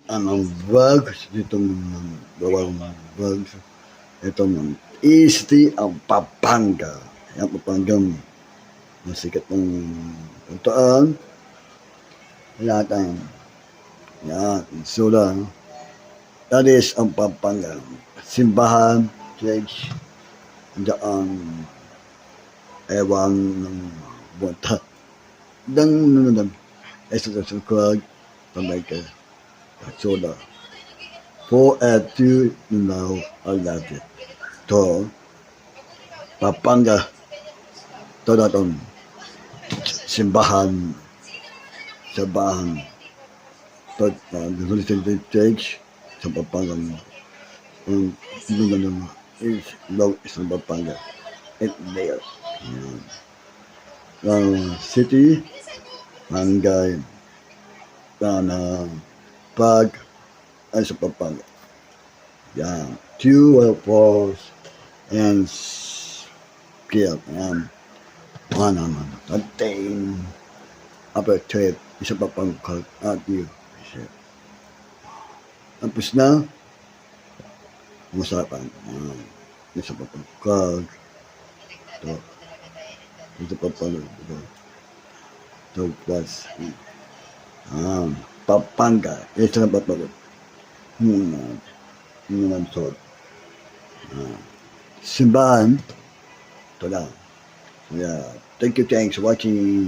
ang vlog ditong bawang vlog ito ng Easty ang Pampanga. Yan Pampangang masikat ng tutaan lahat ang yan sula. That is ang Pampanga simbahan church daan ewan ng buwata dan nunundan esa sa sukag tambay ka soda 4 now alate to Pampanga to datong simbahan to the church sa Pampanga ang nunundan is low sa Pampanga it there city Mangay na pag ay sa Pampanga. Yan. 2 falls and skill. Yan. Attain upper trade isa Pampanga at you. Tapos na usapan. Isa Pampanga. Ito. Isa Pampanga. Ito plus Pampanga. Ito na Pampanga. Muna sod. Simbahan. Ito lang. Yeah. Thanks for watching.